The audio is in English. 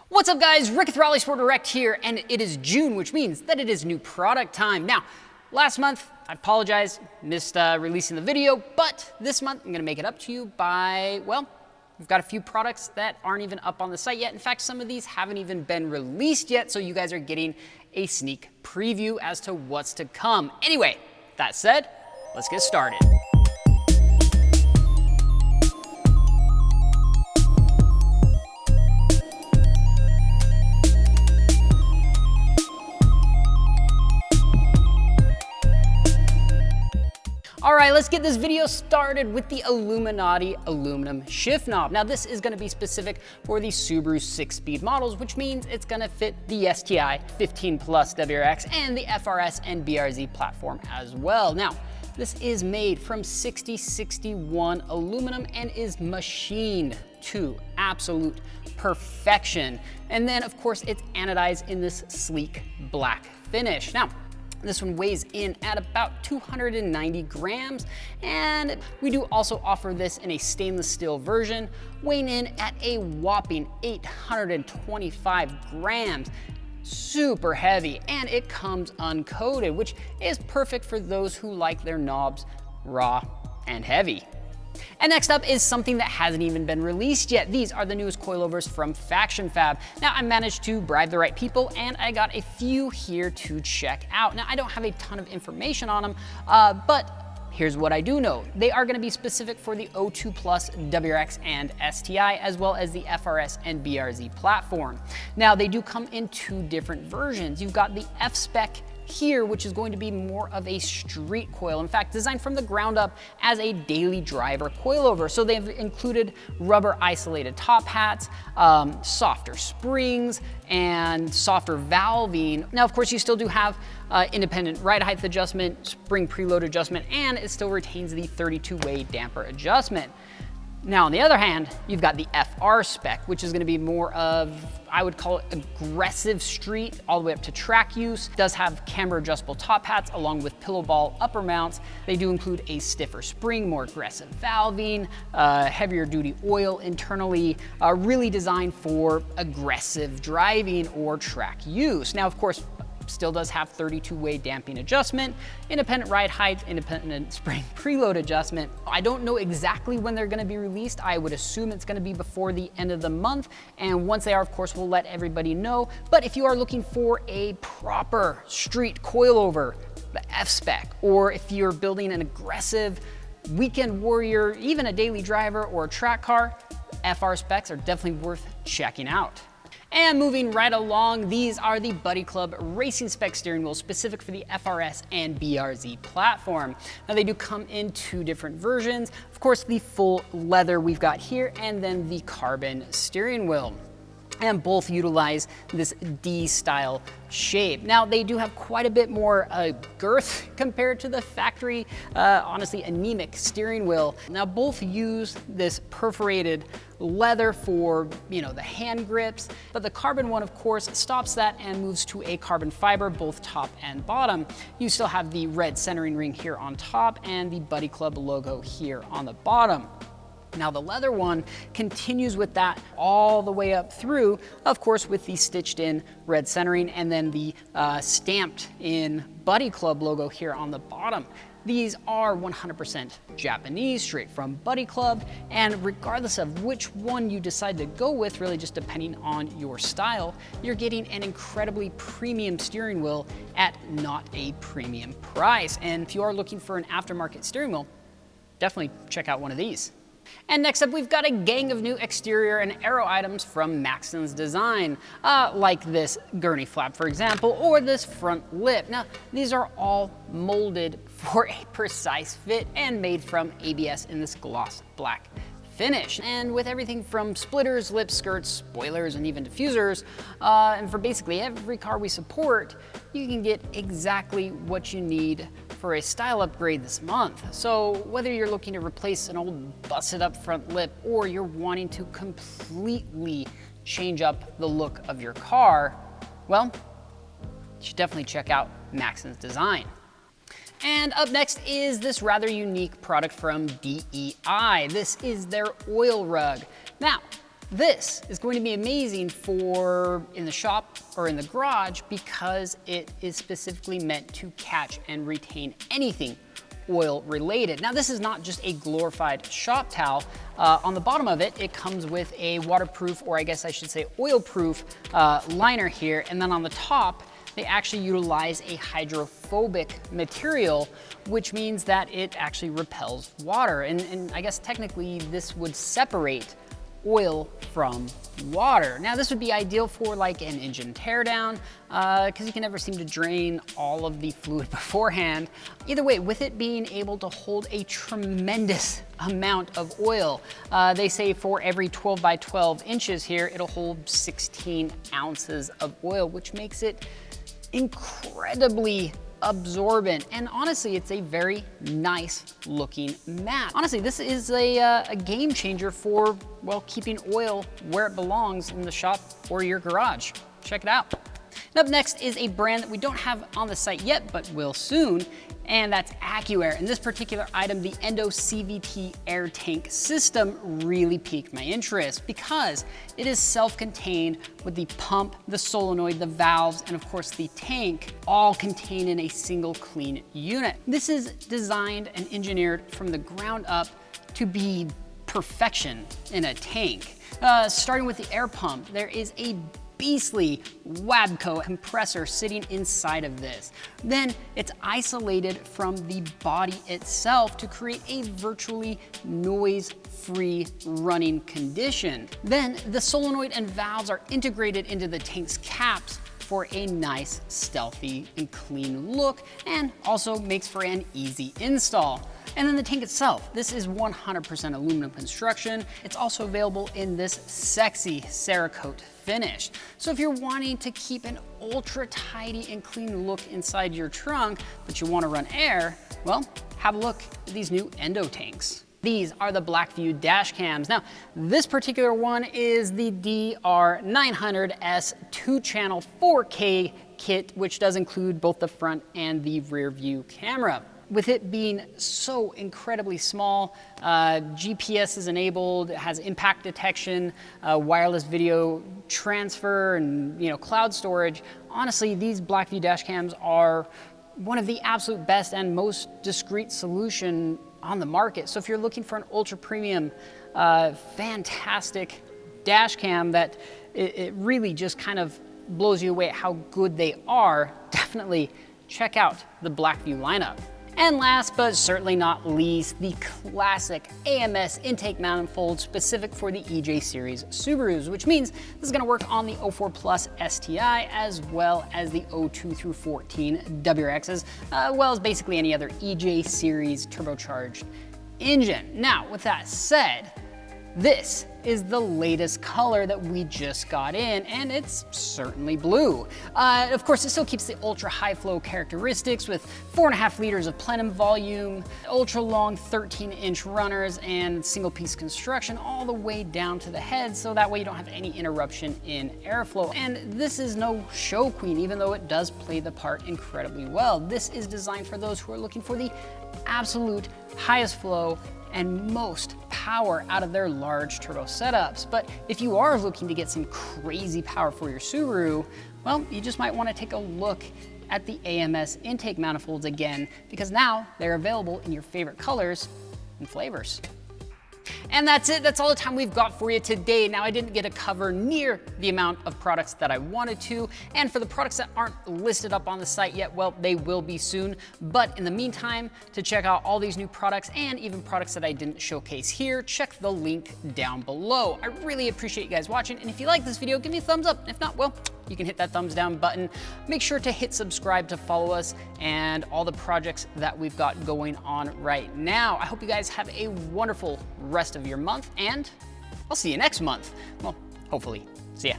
What's up guys, Rick with RallySportDirect here, and it is June, which means that it is new product time. Now, last month, I apologize, missed releasing the video, but this month I'm gonna make it up to you by, well, we've got a few products that aren't even up on the site yet. In fact, some of these haven't even been released yet, so you guys are getting a sneak preview as to what's to come. Anyway, that said, let's get started. All right, let's get this video started with the Illuminati aluminum shift knob. Now this is gonna be specific for the Subaru 6-speed models, which means it's gonna fit the STI 15 Plus WRX and the FRS and BRZ platform as well. Now, this is made from 6061 aluminum and is machined to absolute perfection. And then of course it's anodized in this sleek black finish. Now, this one weighs in at about 290 grams, and we do also offer this in a stainless steel version, weighing in at a whopping 825 grams. Super heavy, and it comes uncoated, which is perfect for those who like their knobs raw and heavy. And next up is something that hasn't even been released yet. These are the newest coilovers from FactionFab. Now, I managed to bribe the right people and I got a few here to check out. Now, I don't have a ton of information on them, but here's what I do know. They are gonna be specific for the O2 Plus WRX and STI, as well as the FRS and BRZ platform. Now, they do come in two different versions. You've got the F-Spec here, which is going to be more of a street coil. In fact, designed from the ground up as a daily driver coilover. So they've included rubber isolated top hats, softer springs, and softer valving. Now, of course, you still do have independent ride height adjustment, spring preload adjustment, and it still retains the 32-way damper adjustment. Now, on the other hand, you've got the FR spec, which is gonna be more of, I would call it aggressive street, all the way up to track use. It does have camber adjustable top hats along with pillow ball upper mounts. They do include a stiffer spring, more aggressive valving, heavier duty oil internally, really designed for aggressive driving or track use. Now, of course, still does have 32-way damping adjustment, independent ride height, independent spring preload adjustment. I don't know exactly when they're gonna be released. I would assume it's gonna be before the end of the month. And once they are, of course, we'll let everybody know. But if you are looking for a proper street coilover, the F-Spec, or if you're building an aggressive weekend warrior, even a daily driver or a track car, FR specs are definitely worth checking out. And moving right along, these are the Buddy Club Racing Spec steering wheels specific for the FRS and BRZ platform. Now they do come in two different versions. Of course, the full leather we've got here, and then the carbon steering wheel. And both utilize this D-style shape. Now they do have quite a bit more girth compared to the factory, honestly anemic steering wheel. Now both use this perforated leather for, the hand grips, but the carbon one, of course, stops that and moves to a carbon fiber, both top and bottom. You still have the red centering ring here on top and the Buddy Club logo here on the bottom. Now the leather one continues with that all the way up through, of course, with the stitched in red centering and then the stamped in Buddy Club logo here on the bottom. These are 100% Japanese, straight from Buddy Club, and regardless of which one you decide to go with, really just depending on your style, you're getting an incredibly premium steering wheel at not a premium price. And if you are looking for an aftermarket steering wheel, definitely check out one of these. And next up, we've got a gang of new exterior and aero items from Maxims Design, like this gurney flap, for example, or this front lip. Now, these are all molded for a precise fit and made from ABS in this gloss black finish. And with everything from splitters, lip skirts, spoilers, and even diffusers, and for basically every car we support, you can get exactly what you need for a style upgrade this month. So whether you're looking to replace an old busted up front lip or you're wanting to completely change up the look of your car, well, you should definitely check out Maxims Design. And up next is this rather unique product from DEI. This is their oil rug. Now, This is going to be amazing for in the shop or in the garage because it is specifically meant to catch and retain anything oil related. Now this is not just a glorified shop towel. On the bottom of it, it comes with a waterproof, or I guess I should say oil-proof liner here. And then on the top, they actually utilize a hydrophobic material, which means that it actually repels water. And I guess technically this would separate oil from water. Now this would be ideal for like an engine teardown because you can never seem to drain all of the fluid beforehand. Either way, with it being able to hold a tremendous amount of oil, they say for every 12 by 12 inches here, it'll hold 16 ounces of oil, which makes it incredibly absorbent. And honestly, it's a very nice looking mat. Honestly, this is a game changer for, well, keeping oil where it belongs in the shop or your garage. Check it out. And up next is a brand that we don't have on the site yet, but will soon, and that's AccuAir. And this particular item, the Endo CVT air tank system, really piqued my interest because it is self-contained with the pump, the solenoid, the valves, and of course the tank, all contained in a single clean unit. This is designed and engineered from the ground up to be perfection in a tank. Starting with the air pump, there is a beastly Wabco compressor sitting inside of this. Then it's isolated from the body itself to create a virtually noise-free running condition. Then the solenoid and valves are integrated into the tank's caps for a nice, stealthy, and clean look, and also makes for an easy install. And then the tank itself, this is 100% aluminum construction. It's also available in this sexy Cerakote finish. So if you're wanting to keep an ultra tidy and clean look inside your trunk, but you want to run air, well, have a look at these new Endo tanks. These are the Blackview dash cams. Now, this particular one is the DR900S 2-channel 4K kit, which does include both the front and the rear view camera. With it being so incredibly small, GPS is enabled, it has impact detection, wireless video transfer, and cloud storage. Honestly, these Blackview dash cams are one of the absolute best and most discreet solution on the market. So if you're looking for an ultra premium, fantastic dash cam that it really just kind of blows you away at how good they are, definitely check out the Blackview lineup. And last but certainly not least, the classic AMS Intake Manifold specific for the EJ series Subarus, which means this is gonna work on the 04 Plus STI as well as the 02 through 14 WRXs, well as basically any other EJ series turbocharged engine. Now, with that said, this is the latest color that we just got in, and it's certainly blue. Of course, it still keeps the ultra high flow characteristics with 4.5 liters of plenum volume, ultra long 13-inch runners, and single piece construction all the way down to the head, so that way you don't have any interruption in airflow. And this is no show queen, even though it does play the part incredibly well. This is designed for those who are looking for the absolute highest flow and most power out of their large turbo setups. But if you are looking to get some crazy power for your Subaru, well, you just might want to take a look at the AMS intake manifolds again, because now they're available in your favorite colors and flavors. And that's it, that's all the time we've got for you today. Now, I didn't get to cover near the amount of products that I wanted to, and for the products that aren't listed up on the site yet, well, they will be soon. But in the meantime, to check out all these new products and even products that I didn't showcase here, check the link down below. I really appreciate you guys watching, and if you like this video, give me a thumbs up. If not, well, you can hit that thumbs down button. Make sure to hit subscribe to follow us and all the projects that we've got going on right now. I hope you guys have a wonderful rest of your month, and I'll see you next month. Well, hopefully. See ya.